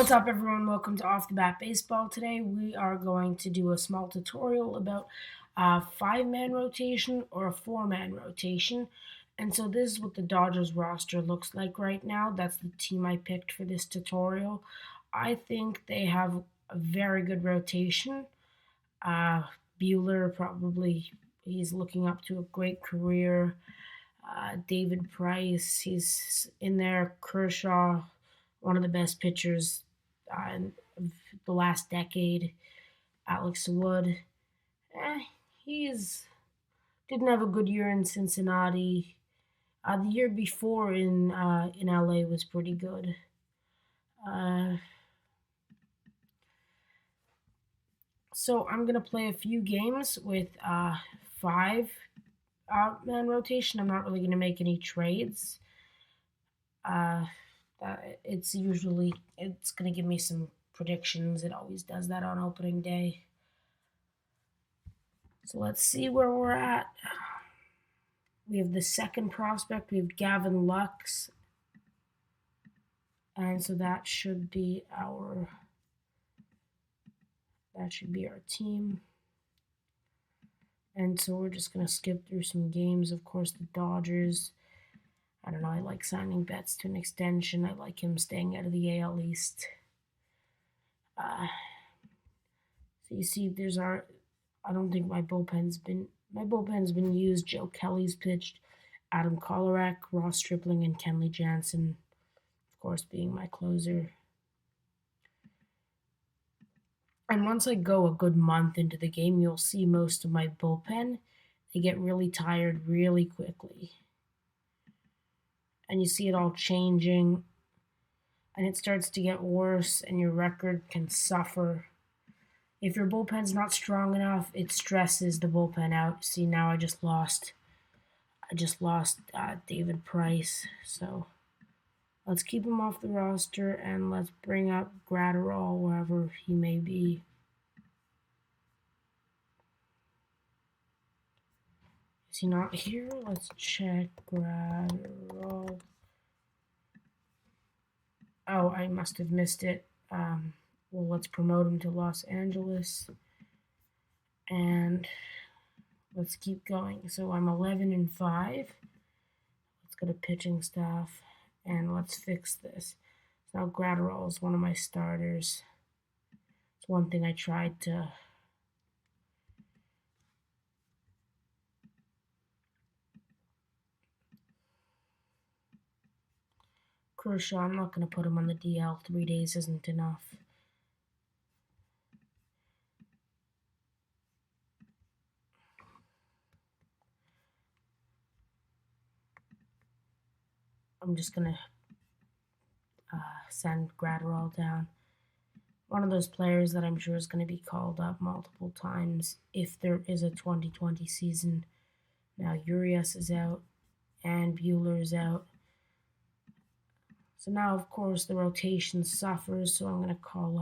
What's up, everyone? Welcome to Off the Bat Baseball. Today we are going to do a small tutorial about a 5-man rotation or a 4-man rotation. And so this is what the Dodgers roster looks like right now. That's the team I picked for this tutorial. I think they have a very good rotation. Buehler probably, he's looking up to a great career. David Price, he's in there. Kershaw, one of the best pitchers in the last decade. Alex Wood, he's didn't have a good year in Cincinnati. The year before in LA was pretty good. So I'm gonna play a few games with 5-man rotation. I'm not really gonna make any trades. It's gonna give me some predictions. It always does that on opening day. So let's see where we're at. We have the second prospect. We have Gavin Lux. And so that should be our team. And so we're just going to skip through some games. Of course, the Dodgers. I don't know. I like signing Betts to an extension. I like him staying out of the AL East. So you see, I don't think my bullpen's been used. Joe Kelly's pitched. Adam Kolarek, Ross Stripling, and Kenley Jansen, of course, being my closer. And once I go a good month into the game, you'll see most of my bullpen, they get really tired really quickly. And you see it all changing, and it starts to get worse, and your record can suffer. If your bullpen's not strong enough, it stresses the bullpen out. See, now I just lost David Price, so let's keep him off the roster, and let's bring up Gratterall wherever he may be. Is he not here? Let's check Gratterall. Oh, I must have missed it. Well, let's promote him to Los Angeles, and let's keep going. So I'm 11-5. Let's go to pitching staff, and let's fix this. Now Gratterall is one of my starters. It's one thing I tried to Kershaw, I'm not going to put him on the DL. 3 days isn't enough. I'm just going to send Gratterall down. One of those players that I'm sure is going to be called up multiple times if there is a 2020 season. Now Urias is out and Buehler is out. So now, of course, the rotation suffers, so I'm going to call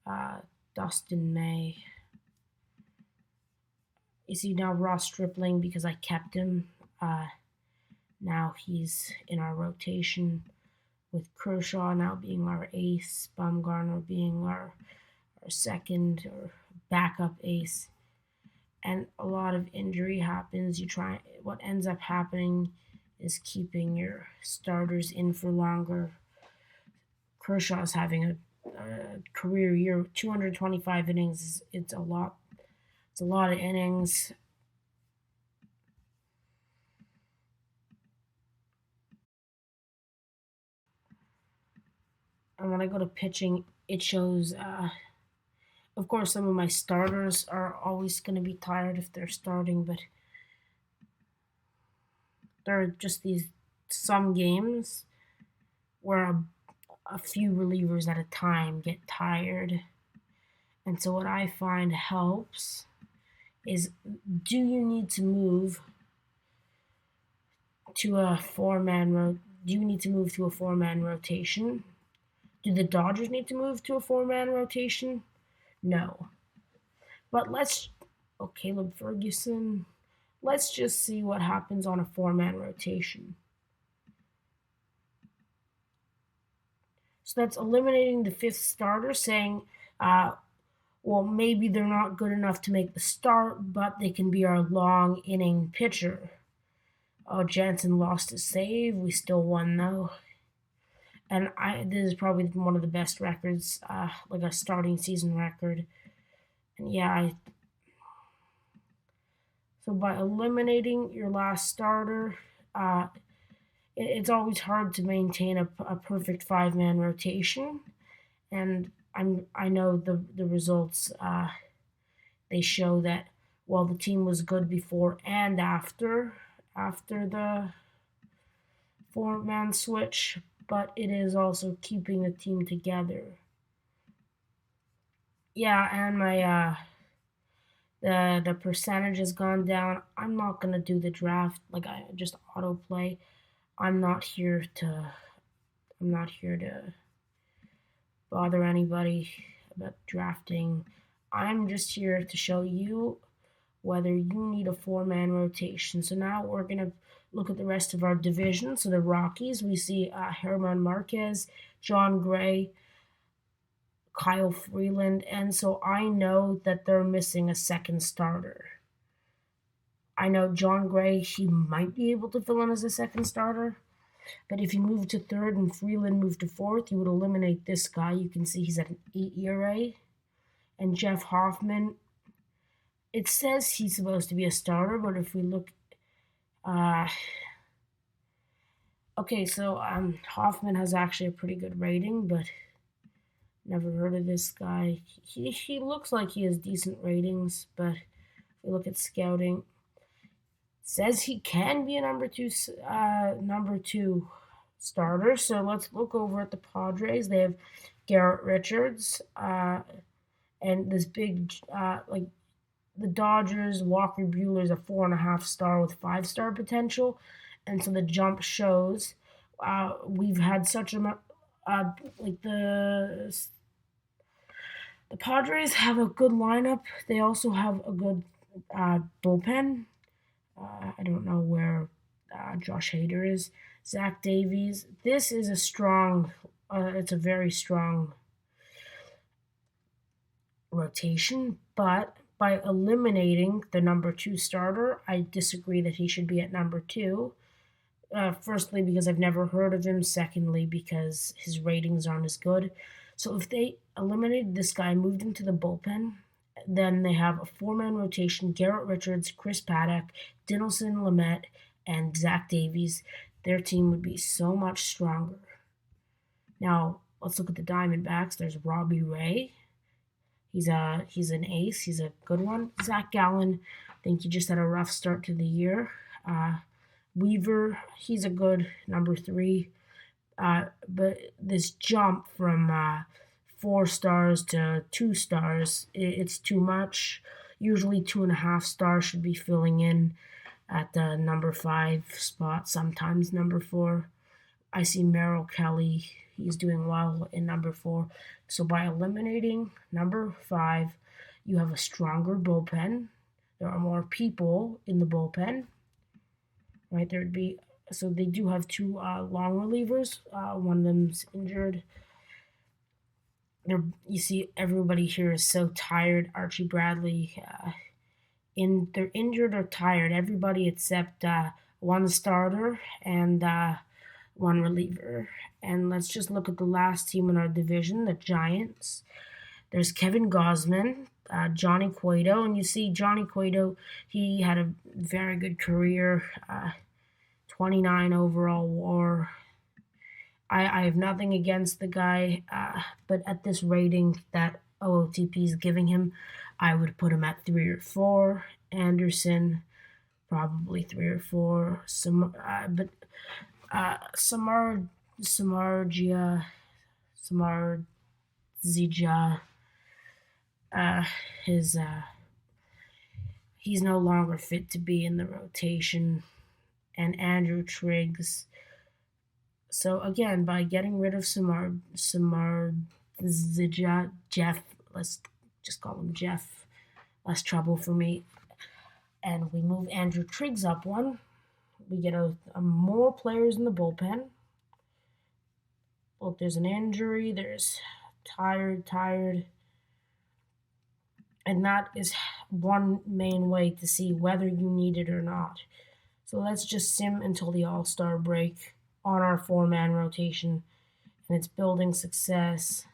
up Dustin May. You see now Ross Stripling, because I kept him. Now he's in our rotation with Kershaw now being our ace, Bumgarner being our second or backup ace. And a lot of injury happens. What ends up happening is keeping your starters in for longer. Kershaw's having a career year, 225 innings. It's a lot. It's a lot of innings. And when I go to pitching, it shows, of course, some of my starters are always going to be tired if they're starting, but there are just some games where a few relievers at a time get tired. And so what I find helps is, do you need to move to a 4-man rotation? Do the Dodgers need to move to a 4-man rotation? No. But Caleb Ferguson, let's just see what happens on a 4-man rotation. So that's eliminating the fifth starter, saying, well, maybe they're not good enough to make the start, but they can be our long inning pitcher. Oh, Jansen lost his save. We still won though. And this is probably one of the best records, like a starting season record. And yeah, so by eliminating your last starter, it's always hard to maintain a perfect five-man rotation. And I know the results. They show that while the team was good before and after the four-man switch, but it is also keeping the team together. Yeah, and my the percentage has gone down. I'm not gonna do the draft, like I just autoplay. I'm not here to bother anybody about drafting. I'm just here to show you whether you need a four-man rotation. So now we're gonna look at the rest of our division. So the Rockies, we see Herman Marquez, John Gray, Kyle Freeland, and so I know that they're missing a second starter. I know John Gray, he might be able to fill in as a second starter, but if you move to third and Freeland moved to fourth, you would eliminate this guy. You can see he's at an 8 ERA. And Jeff Hoffman, it says he's supposed to be a starter, but if we look, okay, so Hoffman has actually a pretty good rating, but never heard of this guy. He looks like he has decent ratings, but if we look at scouting, it says he can be a number two starter. So let's look over at the Padres. They have Garrett Richards, and this big like the Dodgers. Walker Buehler's a 4.5 star with 5-star potential, and so the jump shows. We've had such a like the Padres have a good lineup. They also have a good bullpen. I don't know where Josh Hader is. Zach Davies. This is a strong. It's a very strong rotation, but by eliminating the number 2 starter, I disagree that he should be at number 2. Firstly, because I've never heard of him. Secondly, because his ratings aren't as good. So if they eliminated this guy, moved him to the bullpen, then they have a 4-man rotation: Garrett Richards, Chris Paddock, Dinelson Lamet, and Zach Davies. Their team would be so much stronger. Now, let's look at the Diamondbacks. There's Robbie Ray. He's an ace. He's a good one. Zach Gallen, I think he just had a rough start to the year. Weaver, he's a good number 3. But this jump from 4 stars to 2 stars, it's too much. Usually 2.5 stars should be filling in at the number 5 spot, sometimes number 4. I see Merrill Kelly, he's doing well in number 4. So by eliminating number 5, you have a stronger bullpen. There are more people in the bullpen. Right, there'd be, so they do have 2 long relievers. One of them's injured. You see, everybody here is so tired. Archie Bradley, they're injured or tired. Everybody except one starter and one reliever. And let's just look at the last team in our division, the Giants. There's Kevin Gausman, Johnny Cueto, and you see Johnny Cueto, he had a very good career, 29 overall WAR. I have nothing against the guy, but at this rating that OOTP is giving him, I would put him at 3 or 4. Anderson, probably 3 or 4. But Samardzija, he's no longer fit to be in the rotation, and Andrew Triggs. So again, by getting rid of Samardzija, Jeff, let's just call him Jeff, less trouble for me, and we move Andrew Triggs up 1. We get a more players in the bullpen. look, there's an injury, there's tired. And that is one main way to see whether you need it or not. So let's just sim until the All-Star break on our 4-man rotation, and it's building success.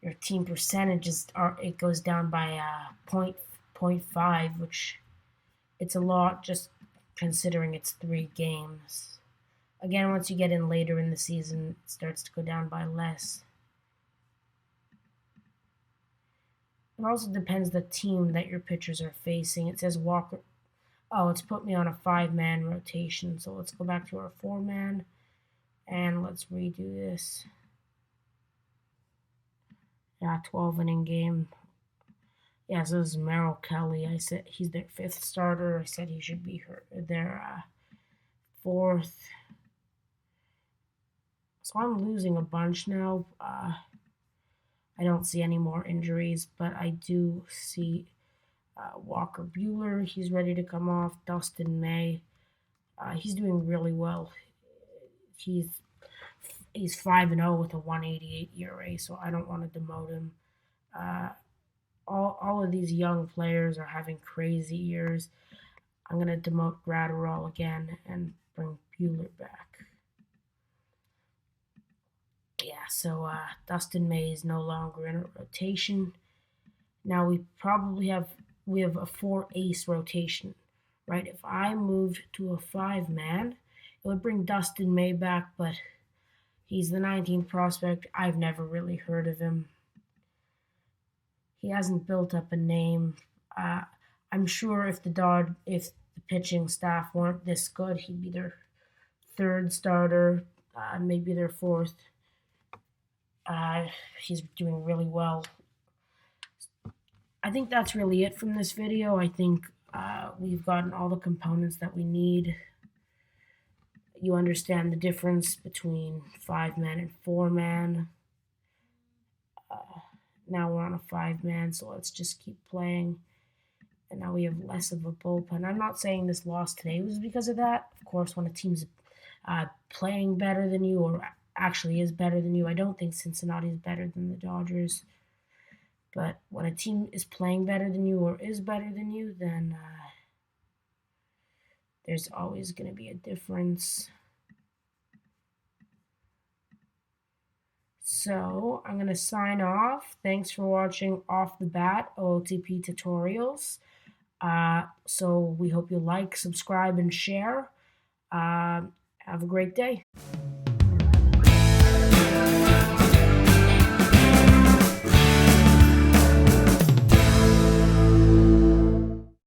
Your team percentages it goes down by 0.5, which it's a lot just considering it's 3 games. Again, once you get in later in the season, it starts to go down by less. It also depends the team that your pitchers are facing. It says Walker. Oh, it's put me on a 5-man rotation. So let's go back to our 4-man and let's redo this. Yeah, 12-inning game. Yeah, so this is Merrill Kelly. I said he's their 5th starter. I said he should be their 4th. So I'm losing a bunch now. I don't see any more injuries, but I do see Walker Buehler. He's ready to come off. Dustin May. He's doing really well. He's 5-0 with a 1.88 ERA, so I don't want to demote him. All of these young players are having crazy years. I'm going to demote Gratterall again and bring Buehler back. Yeah, so Dustin May is no longer in a rotation. Now we have a 4-ace rotation, right? If I moved to a 5-man, it would bring Dustin May back, but he's the 19th prospect. I've never really heard of him. He hasn't built up a name. I'm sure if the pitching staff weren't this good, he'd be their 3rd starter, maybe their 4th. He's doing really well. I think that's really it from this video. I think we've gotten all the components that we need. You understand the difference between 5-man and 4-man. Now we're on a 5-man, so let's just keep playing. And now we have less of a bullpen. I'm not saying this loss today was because of that. Of course, when a team's playing better than you or actually is better than you, I don't think Cincinnati is better than the Dodgers. But when a team is playing better than you or is better than you, then there's always going to be a difference. So I'm going to sign off. Thanks for watching Off the Bat OOTP tutorials. So we hope you like, subscribe, and share. Have a great day.